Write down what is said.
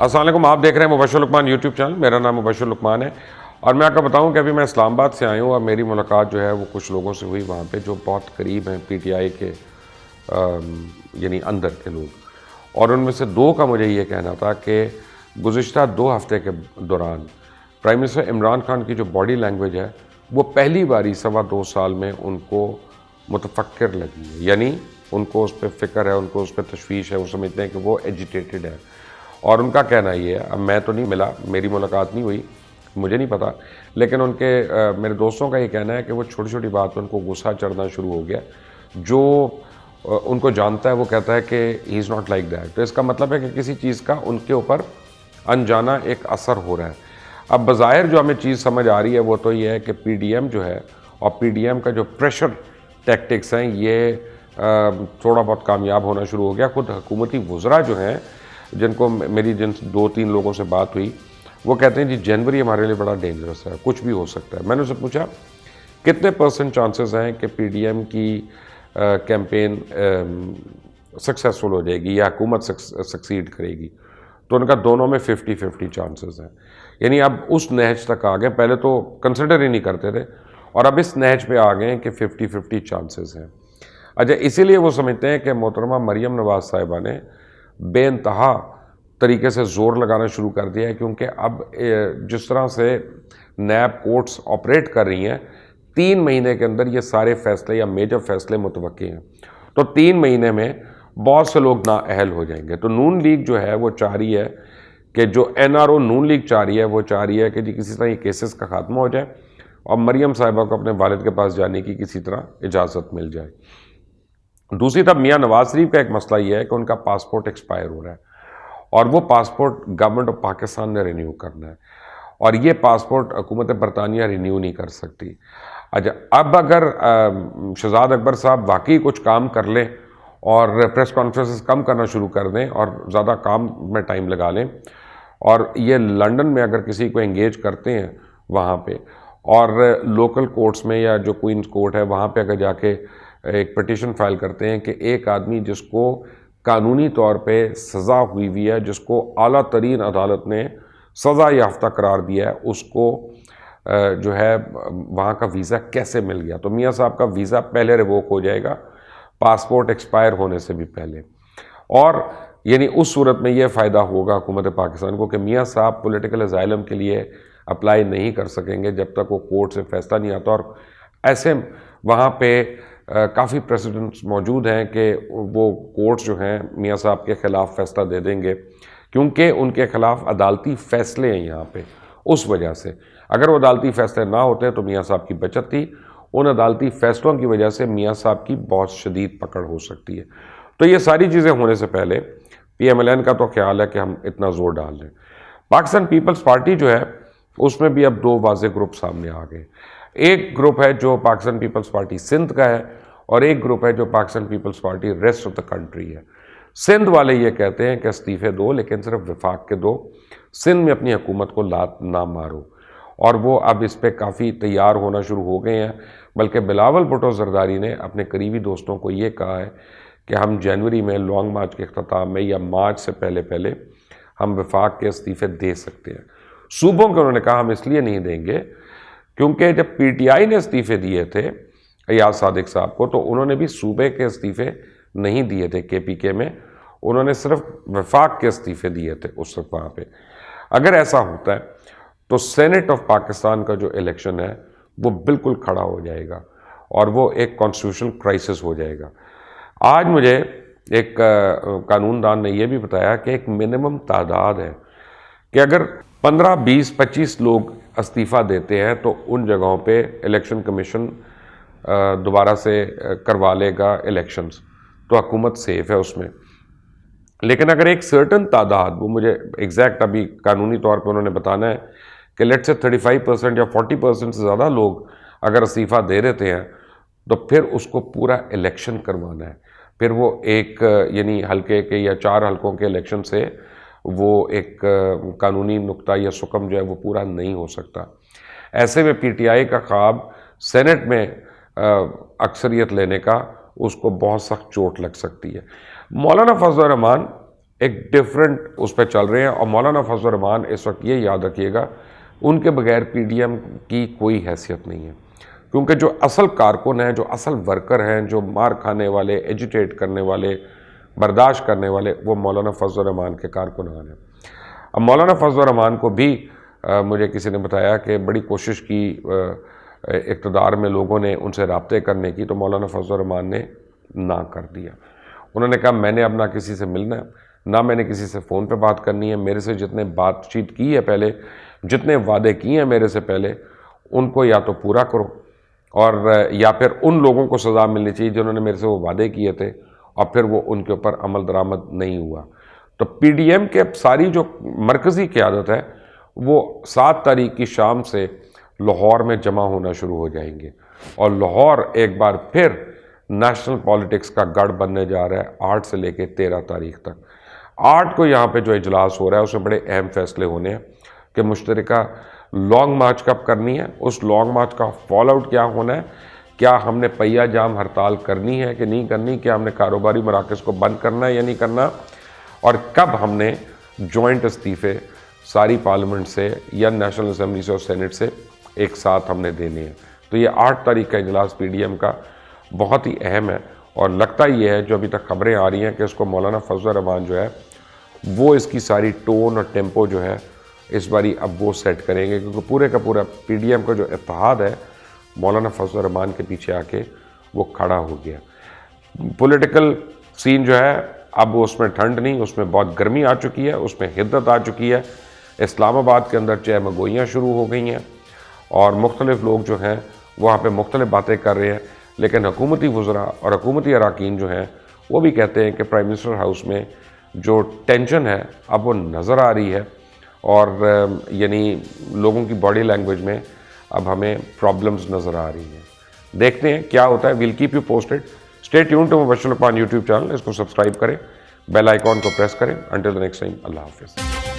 السلام علیکم، آپ دیکھ رہے ہیں مبشر لقمان یوٹیوب چینل. میرا نام مبشر لقمان ہے اور میں آپ کو بتاؤں کہ ابھی میں اسلام آباد سے آیا ہوں اور میری ملاقات جو ہے وہ کچھ لوگوں سے ہوئی وہاں پہ جو بہت قریب ہیں پی ٹی آئی کے یعنی اندر کے لوگ. اور ان میں سے دو کا مجھے یہ کہنا تھا کہ گزشتہ 2 ہفتے کے دوران پرائم منسٹر عمران خان کی جو باڈی لینگویج ہے وہ پہلی باری 2.25 سال میں ان کو متفکر لگی ہے. یعنی ان کو اس پہ فکر ہے، ان کو اس پہ تشویش ہے، وہ سمجھتے ہیں کہ وہ ایجیٹیٹڈ ہے. اور ان کا کہنا یہ ہے، اب میں تو نہیں ملا، میری ملاقات نہیں ہوئی، مجھے نہیں پتا، لیکن ان کے میرے دوستوں کا یہ کہنا ہے کہ وہ چھوٹی چھوٹی بات پہ ان کو غصہ چڑھنا شروع ہو گیا. جو ان کو جانتا ہے وہ کہتا ہے کہ ہی از ناٹ لائک دیٹ. تو اس کا مطلب ہے کہ کسی چیز کا ان کے اوپر انجانا ایک اثر ہو رہا ہے. اب بظاہر جو ہمیں چیز سمجھ آ رہی ہے وہ تو یہ ہے کہ پی ڈی ایم جو ہے اور پی ڈی ایم کا جو پریشر ٹیکٹکس ہیں یہ تھوڑا بہت کامیاب ہونا شروع ہو گیا. خود حکومتی وزراء جو ہیں جن کو میری 2-3 لوگوں سے بات ہوئی وہ کہتے ہیں جی جنوری ہمارے لیے بڑا ڈینجرس ہے، کچھ بھی ہو سکتا ہے. میں نے اسے پوچھا کتنے % چانسز ہیں کہ پی ڈی ایم کی کیمپین سکسیسفل ہو جائے گی یا حکومت سکسیڈ کرے گی؟ تو ان کا دونوں میں 50-50 چانسز ہیں. یعنی اب اس نہج تک آ گئے، پہلے تو کنسیڈر ہی نہیں کرتے تھے اور اب اس نہج پہ آ گئے کہ 50-50 چانسز ہیں. اچھا، اسی لیے وہ سمجھتے ہیں کہ محترمہ مریم نواز صاحبہ نے بے انتہا طریقے سے زور لگانا شروع کر دیا ہے، کیونکہ اب جس طرح سے نیب کورٹس آپریٹ کر رہی ہیں 3 مہینے کے اندر یہ سارے فیصلے یا میجر فیصلے متوقع ہیں. تو 3 مہینے میں بہت سے لوگ نااہل ہو جائیں گے. تو نون لیگ جو ہے وہ چاہ رہی ہے کہ جو این آر او نون لیگ چاہ رہی ہے وہ چاہ رہی ہے کہ جی کسی طرح یہ کیسز کا خاتمہ ہو جائے اور مریم صاحبہ کو اپنے والد کے پاس جانے کی کسی طرح اجازت مل جائے. دوسری طرف میاں نواز شریف کا ایک مسئلہ یہ ہے کہ ان کا پاسپورٹ ایکسپائر ہو رہا ہے اور وہ پاسپورٹ گورنمنٹ آف پاکستان نے رینیو کرنا ہے اور یہ پاسپورٹ حکومت برطانیہ رینیو نہیں کر سکتی. اچھا، اب اگر شہزاد اکبر صاحب واقعی کچھ کام کر لیں اور پریس کانفرنسز کم کرنا شروع کر دیں اور زیادہ کام میں ٹائم لگا لیں اور یہ لنڈن میں اگر کسی کو انگیج کرتے ہیں وہاں پہ اور لوکل کورٹس میں یا جو کوئنز کورٹ ہے وہاں پہ اگر جا کے ایک پٹیشن فائل کرتے ہیں کہ ایک آدمی جس کو قانونی طور پہ سزا ہوئی ہے، جس کو اعلیٰ ترین عدالت نے سزا یافتہ قرار دیا ہے، اس کو جو ہے وہاں کا ویزا کیسے مل گیا؟ تو میاں صاحب کا ویزا پہلے ریووک ہو جائے گا پاسپورٹ ایکسپائر ہونے سے بھی پہلے. اور یعنی اس صورت میں یہ فائدہ ہوگا حکومت پاکستان کو کہ میاں صاحب پولیٹیکل اسائلم کے لیے اپلائی نہیں کر سکیں گے جب تک وہ کورٹ سے فیصلہ نہیں آتا. اور ایسے وہاں پہ کافی پریسیڈنٹس موجود ہیں کہ وہ کورٹس جو ہیں میاں صاحب کے خلاف فیصلہ دے دیں گے کیونکہ ان کے خلاف عدالتی فیصلے ہیں یہاں پہ. اس وجہ سے اگر وہ عدالتی فیصلے نہ ہوتے تو میاں صاحب کی بچت تھی. ان عدالتی فیصلوں کی وجہ سے میاں صاحب کی بہت شدید پکڑ ہو سکتی ہے. تو یہ ساری چیزیں ہونے سے پہلے پی ایم ایل این کا تو خیال ہے کہ ہم اتنا زور ڈال دیں. پاکستان پیپلز پارٹی جو ہے اس میں بھی اب 2 واضح گروپ سامنے آ گئے. ایک گروپ ہے جو پاکستان پیپلز پارٹی سندھ کا ہے اور ایک گروپ ہے جو Pakistan Peoples Party rest of the country ہے. سندھ والے یہ کہتے ہیں کہ استعفے دو لیکن صرف وفاق کے دو، سندھ میں اپنی حکومت کو لات نہ مارو. اور وہ اب اس پہ کافی تیار ہونا شروع ہو گئے ہیں. بلکہ بلاول بھٹو زرداری نے اپنے قریبی دوستوں کو یہ کہا ہے کہ ہم جنوری میں لانگ مارچ کے اختتام میں یا مارچ سے پہلے ہم وفاق کے استعفے دے سکتے ہیں. صوبوں کے انہوں نے کہا ہم اس لیے نہیں دیں گے کیونکہ جب پی ٹی آئی نے استعفے دیے تھے ایاز صادق صاحب کو تو انہوں نے بھی صوبے کے استعفے نہیں دیے تھے کے پی کے میں، انہوں نے صرف وفاق کے استعفے دیے تھے اس وقت وہاں پہ. اگر ایسا ہوتا ہے تو سینٹ آف پاکستان کا جو الیکشن ہے وہ بالکل کھڑا ہو جائے گا اور وہ ایک کانسٹیٹیوشنل کرائسس ہو جائے گا. آج مجھے ایک قانون دان نے یہ بھی بتایا کہ ایک منیمم تعداد ہے کہ اگر 15, 20, 25 لوگ استعفیٰ دیتے ہیں تو ان جگہوں پہ الیکشن کمیشن دوبارہ سے کروا لے گا الیکشنز، تو حکومت سیف ہے اس میں. لیکن اگر ایک سرٹن تعداد، وہ مجھے ایگزیکٹ ابھی قانونی طور پہ انہوں نے بتانا ہے کہ لیٹ سے 35% یا 40% سے زیادہ لوگ اگر استعفیٰ دے دیتے ہیں تو پھر اس کو پورا الیکشن کروانا ہے. پھر وہ ایک یعنی حلقے کے یا 4 حلقوں کے الیکشن سے وہ ایک قانونی نقطہ یا سکم جو ہے وہ پورا نہیں ہو سکتا. ایسے میں پی ٹی آئی کا خواب سینٹ میں اکثریت لینے کا اس کو بہت سخت چوٹ لگ سکتی ہے. مولانا فضل الرحمان ایک ڈفرینٹ اس پہ چل رہے ہیں. اور مولانا فضل الرحمان اس وقت یہ یاد رکھیے گا ان کے بغیر پی ڈی ایم کی کوئی حیثیت نہیں ہے, کیونکہ جو اصل کارکن ہیں, جو اصل ورکر ہیں, جو مار کھانے والے, ایجیٹیٹ کرنے والے, برداشت کرنے والے, وہ مولانا فضل الرحمان کے کارکنان ہیں. اب مولانا فضل الرحمان کو بھی مجھے کسی نے بتایا کہ بڑی کوشش کی اقتدار میں لوگوں نے ان سے رابطے کرنے کی, تو مولانا فضل الرحمان نے نہ کر دیا. انہوں نے کہا میں نے اب نہ کسی سے ملنا ہے, نہ میں نے کسی سے فون پہ بات کرنی ہے. میرے سے جتنے بات چیت کی ہے پہلے, جتنے وعدے کیے ہیں میرے سے پہلے, ان کو یا تو پورا کرو, اور یا پھر ان لوگوں کو سزا ملنی چاہیے جنہوں نے میرے سے وہ وعدے کیے تھے اور پھر وہ ان کے اوپر عمل درآمد نہیں ہوا. تو پی ڈی ایم کے ساری جو مرکزی قیادت ہے وہ 7 تاریخ کی شام سے لاہور میں جمع ہونا شروع ہو جائیں گے, اور لاہور ایک بار پھر نیشنل پالیٹکس کا گڑھ بننے جا رہا ہے 8 سے لے کے 13 تاریخ تک. 8 کو یہاں پہ جو اجلاس ہو رہا ہے اس میں بڑے اہم فیصلے ہونے ہیں کہ مشترکہ لانگ مارچ کب کرنی ہے, اس لانگ مارچ کا فال آؤٹ کیا ہونا ہے, کیا ہم نے پہیا جام ہڑتال کرنی ہے کہ نہیں کرنی, کیا ہم نے کاروباری مراکز کو بند کرنا ہے یا نہیں کرنا, اور کب ہم نے جوائنٹ استعفے ساری پارلیمنٹ سے یا نیشنل اسمبلی سے اور سینٹ سے ایک ساتھ ہم نے دینے ہیں. تو یہ 8 تاریخ کا اجلاس پی ڈی ایم کا بہت ہی اہم ہے, اور لگتا یہ ہے جو ابھی تک خبریں آ رہی ہیں کہ اس کو مولانا فضل الرحمان جو ہے وہ اس کی ساری ٹون اور ٹیمپو جو ہے اس باری اب وہ سیٹ کریں گے, کیونکہ پورے کا پورا پی ڈی ایم کا جو اتحاد ہے مولانا فضل الرحمان کے پیچھے آ کے وہ کھڑا ہو گیا. پولیٹیکل سین جو ہے اب اس میں ٹھنڈ نہیں, اس میں بہت گرمی آ چکی ہے, اس میں حدت آ چکی ہے. اسلام آباد کے اندر چہ مگوئیاں شروع ہو گئی ہیں اور مختلف لوگ جو ہیں وہاں پہ مختلف باتیں کر رہے ہیں, لیکن حکومتی وزراء اور حکومتی اراکین جو ہیں وہ بھی کہتے ہیں کہ پرائم منسٹر ہاؤس میں جو ٹینشن ہے اب وہ نظر آ رہی ہے, اور یعنی لوگوں کی باڈی لینگویج میں اب ہمیں پرابلمز نظر آ رہی ہیں. دیکھتے ہیں کیا ہوتا ہے. We'll keep you posted. Stay tuned to Mubashir Luqman YouTube channel, اس کو سبسکرائب کریں, بیل آئیکن کو پریس کریں. انٹل دی نیکسٹ ٹائم, اللہ حافظ.